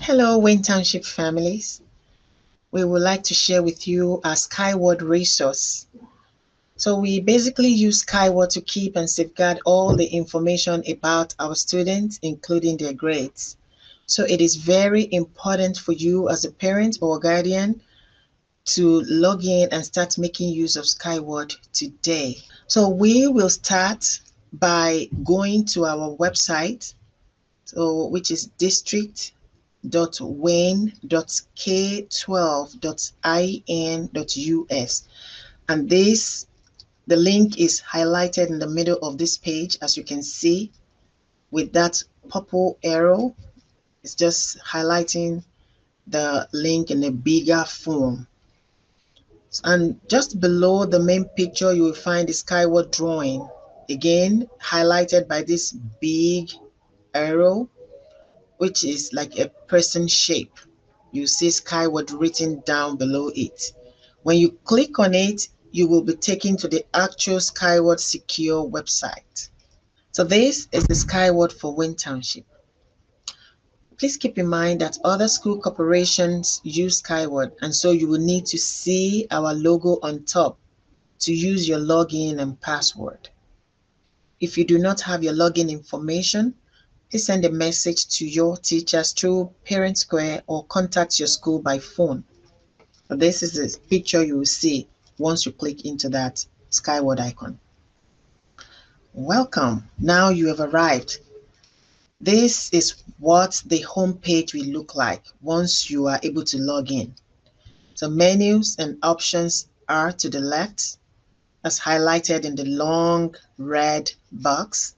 Hello, Wayne Township families. We would like to share with you our Skyward resource. So we basically use Skyward to keep and safeguard all the information about our students, including their grades. So it is very important for you as a parent or guardian to log in and start making use of Skyward today. So we will start by going to our website, which is district.wayne.k12.in.us, and the link is highlighted in the middle of this page, as you can see, with that purple arrow. It's just highlighting the link in a bigger form. And just below the main picture, you will find the Skyward drawing, again highlighted by this big arrow, which is like a person shape. You see Skyward written down below it. When you click on it, you will be taken to the actual Skyward secure website. So this is the Skyward for Wayne Township. Please keep in mind that other school corporations use Skyward, and so you will need to see our logo on top to use your login and password. If you do not have your login information, please send a message to your teachers through Parent Square or contact your school by phone. This is the picture you will see once you click into that Skyward icon. Welcome. Now you have arrived. This is what the home page will look like once you are able to log in. So menus and options are to the left, as highlighted in the long red box.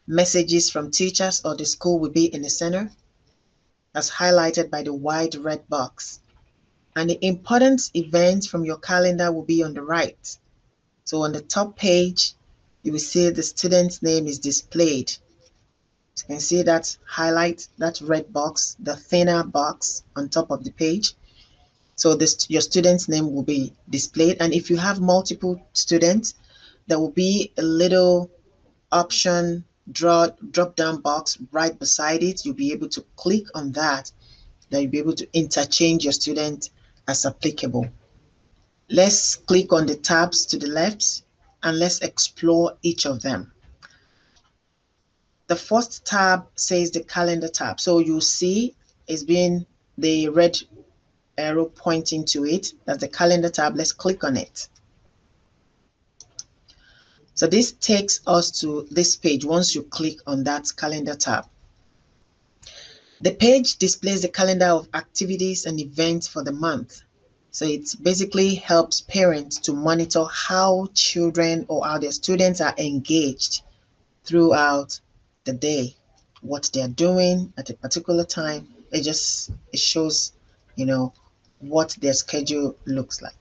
Messages from teachers or the school will be in the center, as highlighted by the wide red box. And the important events from your calendar will be on the right. So on the top page, you will see the student's name is displayed. So you can see that highlight, that red box, the thinner box on top of the page. So your student's name will be displayed. And if you have multiple students, there will be a little option drop down box right beside it. You'll be able to click on that. Then you'll be able to interchange your student as applicable. Let's click on the tabs to the left and let's explore each of them. The first tab says the calendar tab. So you'll see it's been the red arrow pointing to it. That's the calendar tab. Let's click on it. So this takes us to this page once you click on that calendar tab. The page displays the calendar of activities and events for the month. So it basically helps parents to monitor how children or how their students are engaged throughout the day, what they're doing at a particular time. It shows, what their schedule looks like.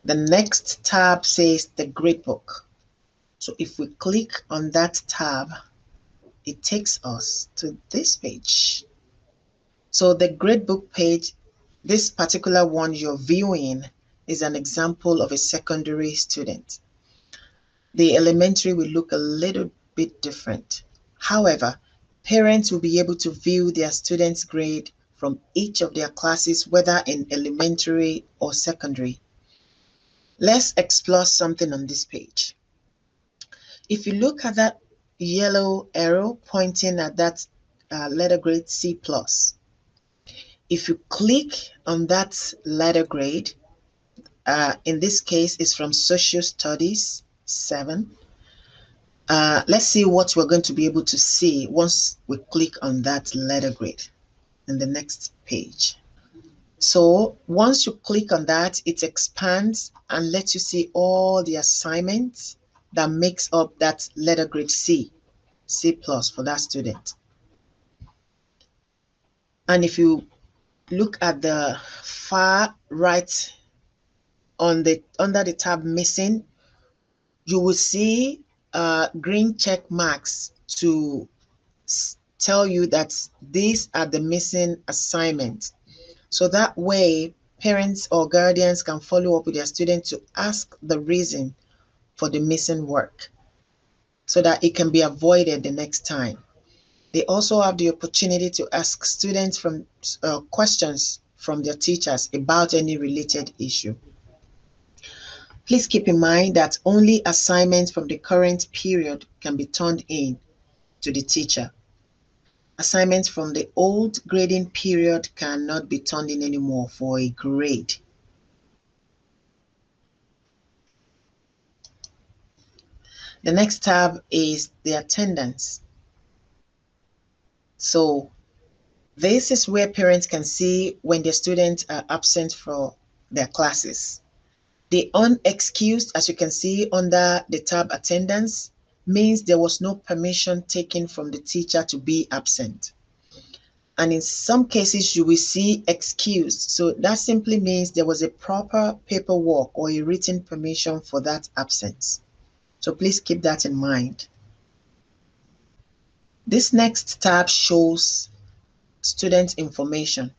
The next tab says the Gradebook. So if we click on that tab, it takes us to this page. So the Gradebook page, this particular one you're viewing, is an example of a secondary student. The elementary will look a little bit different. However, parents will be able to view their students' grade from each of their classes, whether in elementary or secondary. Let's explore something on this page. If you look at that yellow arrow pointing at that letter grade C+, if you click on that letter grade, in this case it's from Social Studies 7. Let's see what we're going to be able to see once we click on that letter grade in the next page. So once you click on that, it expands and lets you see all the assignments that makes up that letter grade C+ for that student. And if you look at the far right under the tab missing, you will see green check marks to tell you that these are the missing assignments. So that way, parents or guardians can follow up with their students to ask the reason for the missing work so that it can be avoided the next time. They also have the opportunity to ask students from questions from their teachers about any related issue. Please keep in mind that only assignments from the current period can be turned in to the teacher. Assignments from the old grading period cannot be turned in anymore for a grade. The next tab is the attendance. So this is where parents can see when their students are absent for their classes. The unexcused, as you can see under the tab attendance, means there was no permission taken from the teacher to be absent. And in some cases, you will see excused. So that simply means there was a proper paperwork or a written permission for that absence. So please keep that in mind. This next tab shows student information,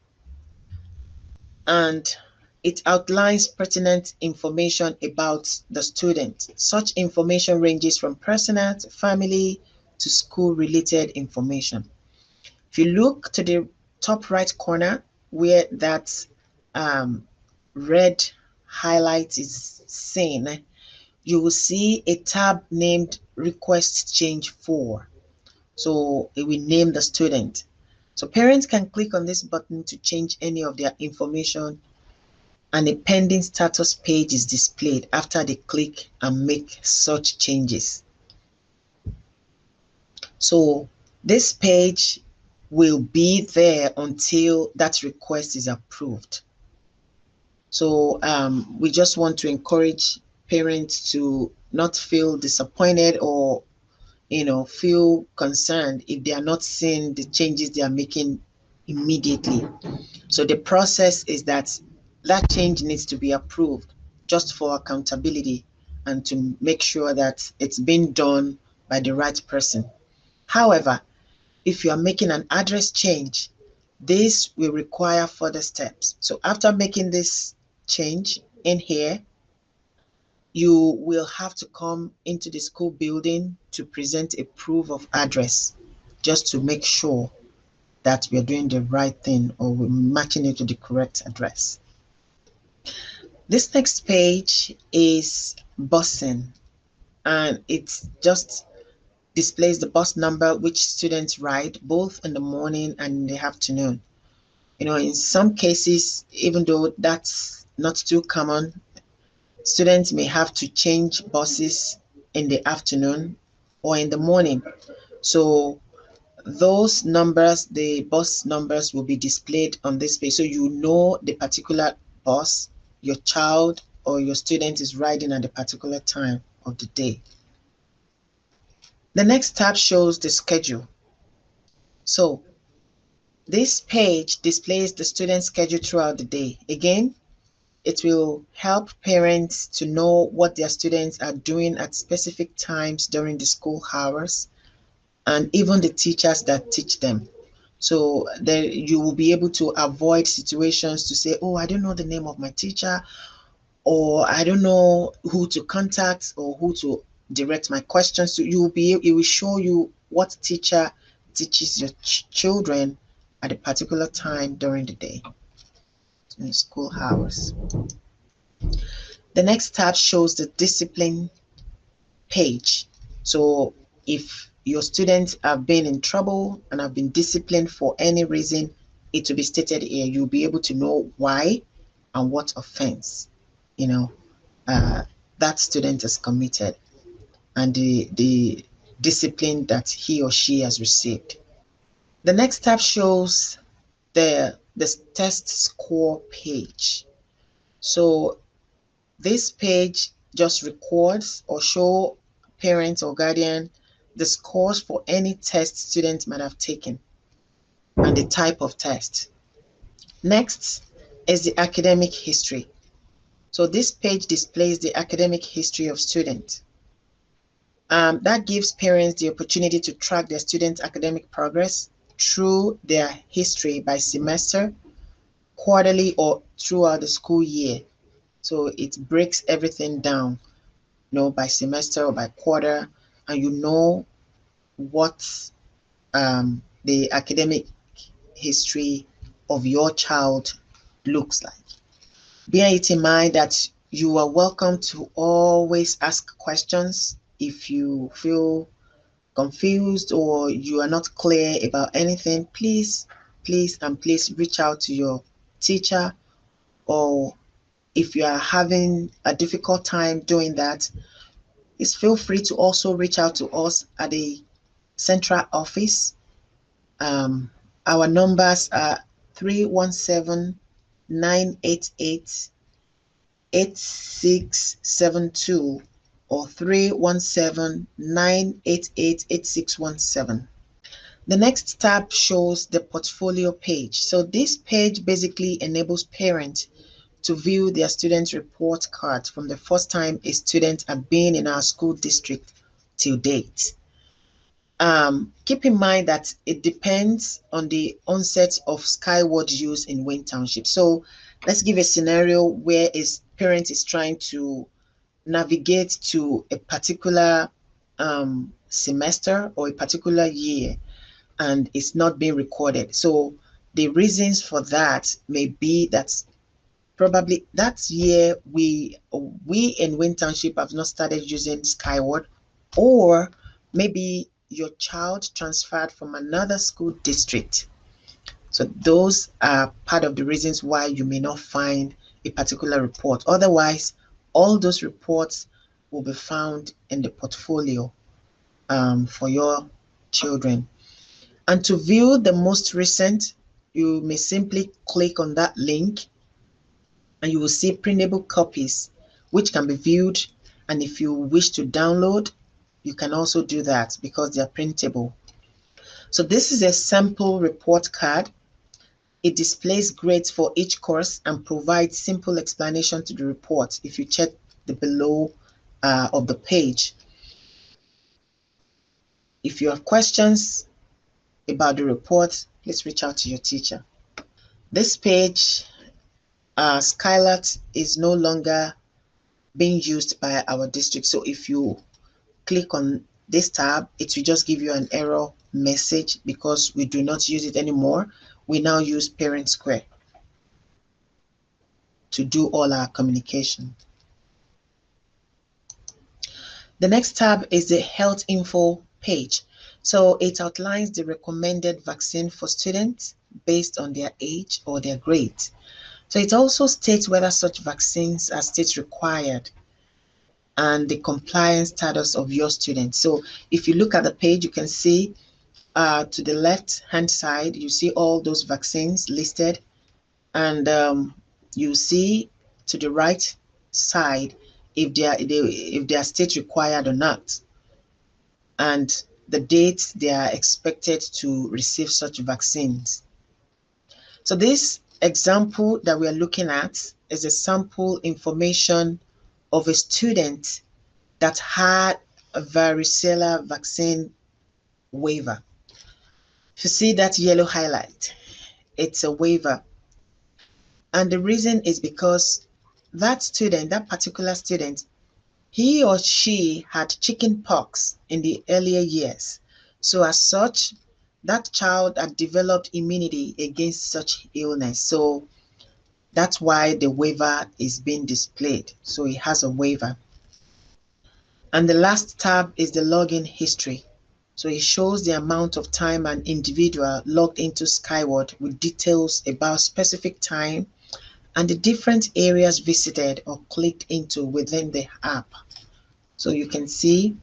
and it outlines pertinent information about the student. Such information ranges from personal to family to school-related information. If you look to the top right corner where that red highlight is seen, you will see a tab named Request Change For. So it will name the student. So parents can click on this button to change any of their information, and a pending status page is displayed after they click and make such changes. So this page will be there until that request is approved. So we just want to encourage parents to not feel disappointed or feel concerned if they are not seeing the changes they are making immediately. So the process is that change needs to be approved just for accountability and to make sure that it's being done by the right person. However, if you are making an address change, this will require further steps. So after making this change in here, you will have to come into the school building to present a proof of address just to make sure that we're doing the right thing or we're matching it to the correct address. This next page is busing, and it just displays the bus number which students ride both in the morning and in the afternoon. In some cases, even though that's not too common, students may have to change buses in the afternoon or in the morning. So those numbers, the bus numbers, will be displayed on this page, so you know the particular bus your child or your student is riding at a particular time of the day. The next tab shows the schedule. So this page displays the student's schedule throughout the day. Again, it will help parents to know what their students are doing at specific times during the school hours, and even the teachers that teach them. So there you will be able to avoid situations to say, oh, I don't know the name of my teacher, or I don't know who to contact or who to direct my questions to. It will show you what teacher teaches your children at a particular time during the day in school hours. The next tab shows the discipline page. So if your students have been in trouble and have been disciplined for any reason, it will be stated here. You'll be able to know why and what offense that student is committed and the discipline that he or she has received. The next tab shows the test score page. So this page just records or show parents or guardian the scores for any test students might have taken and the type of test. Next is the academic history. So this page displays the academic history of students. That gives parents the opportunity to track their students' academic progress through their history by semester, quarterly, or throughout the school year. So it breaks everything down, by semester or by quarter, and you know what the academic history of your child looks like. Bear it in mind that you are welcome to always ask questions if you feel confused or you are not clear about anything. Please reach out to your teacher, or if you are having a difficult time doing that, please feel free to also reach out to us at the central office. Our numbers are 317-988-8672 or 317-988-8617. The next tab shows the portfolio page. So this page basically enables parents to view their student report card from the first time a student has been in our school district till date. Keep in mind that it depends on the onset of Skyward use in Wayne Township. So let's give a scenario where a parent is trying to navigate to a particular semester or a particular year, and it's not being recorded. So the reasons for that may be that probably that year we in Wayne Township have not started using Skyward, or maybe your child transferred from another school district. So those are part of the reasons why you may not find a particular report. Otherwise, all those reports will be found in the portfolio for your children. And to view the most recent, you may simply click on that link and you will see printable copies which can be viewed. And if you wish to download, you can also do that because they are printable. So this is a sample report card. It displays grades for each course and provides simple explanation to the report if you check the below of the page. If you have questions about the report, please reach out to your teacher. This page, Skyward, is no longer being used by our district. So if you click on this tab, it will just give you an error message because we do not use it anymore. We now use Parent Square to do all our communication. The next tab is the health info page. So it outlines the recommended vaccine for students based on their age or their grade. So it also states whether such vaccines are state required and the compliance status of your students. So if you look at the page, you can see to the left hand side, you see all those vaccines listed, and you see to the right side if they are state required or not, and the date they are expected to receive such vaccines. So this example that we are looking at is a sample information of a student that had a varicella vaccine waiver. If you see that yellow highlight, it's a waiver. And the reason is because that student, that particular student, he or she had chicken pox in the earlier years. So as such, that child had developed immunity against such illness. So that's why the waiver is being displayed. So it has a waiver. And the last tab is the login history. So it shows the amount of time an individual logged into Skyward with details about specific time and the different areas visited or clicked into within the app. So you can see,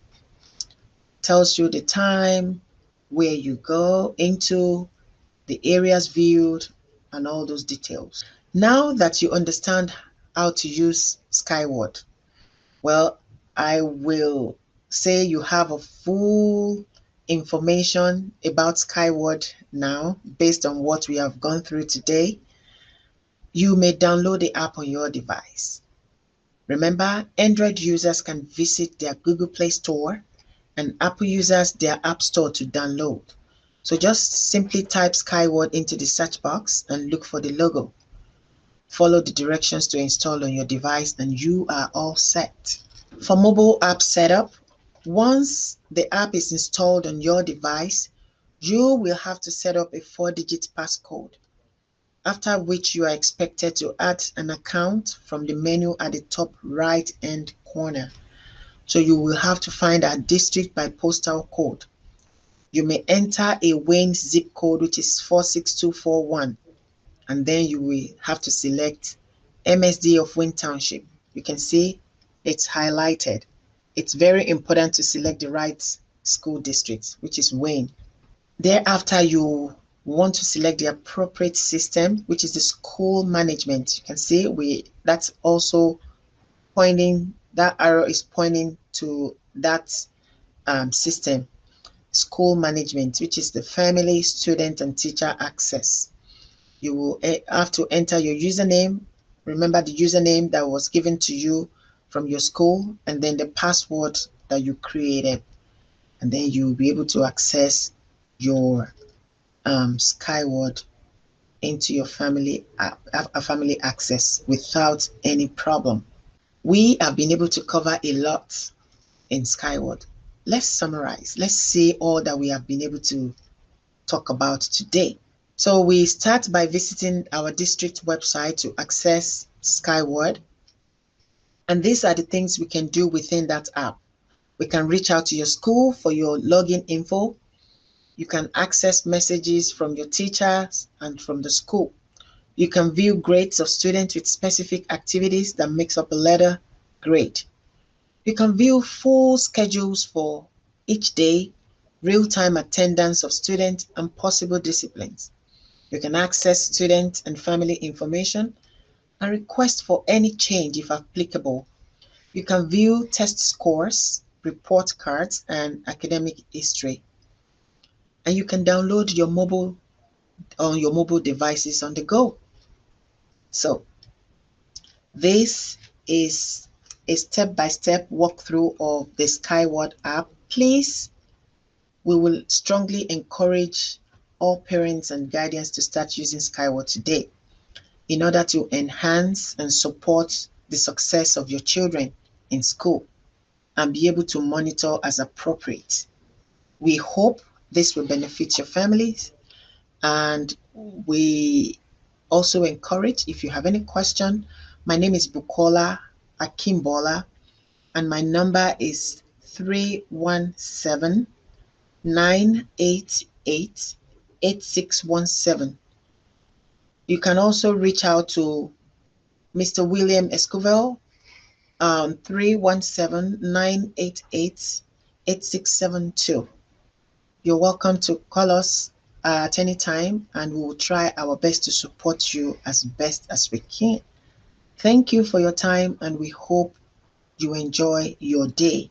tells you the time, where you go into, the areas viewed, and all those details. Now that you understand how to use Skyward, well, I will say you have a full information about Skyward now based on what we have gone through today. You may download the app on your device. Remember, Android users can visit their Google Play Store and Apple users their App Store to download. So just simply type Skyward into the search box and look for the logo. Follow the directions to install on your device and you are all set. For mobile app setup, once the app is installed on your device, You will have to set up a 4-digit passcode, after which you are expected to add an account from the menu at the top right hand corner. So you will have to find our district by postal code. You may enter a Wayne zip code, which is 46241, and then you will have to select MSD of Wayne Township. You can see it's highlighted. It's very important to select the right school district, which is Wayne. Thereafter, you want to select the appropriate system, which is the school management. You can see that's also pointing, that arrow is pointing to that system, school management, which is the family, student, and teacher access. You will have to enter your username. Remember the username that was given to you from your school, and then the password that you created. And then you'll be able to access your Skyward into your family access without any problem. We have been able to cover a lot in Skyward. Let's summarize. Let's see all that we have been able to talk about today. So we start by visiting our district website to access Skyward. And these are the things we can do within that app. We can reach out to your school for your login info. You can access messages from your teachers and from the school. You can view grades of students with specific activities that makes up a letter grade. You can view full schedules for each day, real-time attendance of students, and possible disciplines. You can access student and family information and request for any change if applicable. You can view test scores, report cards, and academic history. And you can download your mobile on your mobile devices on the go. So this is a step-by-step walkthrough of the Skyward app. Please, we will strongly encourage all parents and guardians to start using Skyward today in order to enhance and support the success of your children in school and be able to monitor as appropriate. We hope this will benefit your families, and we also encourage, if you have any question, my name is Bukola Akimbola, and my number is 317-988-8617. You can also reach out to Mr. William Escovel, 317-988-8672. You're welcome to call us at any time, and we will try our best to support you as best as we can. Thank you for your time, and we hope you enjoy your day.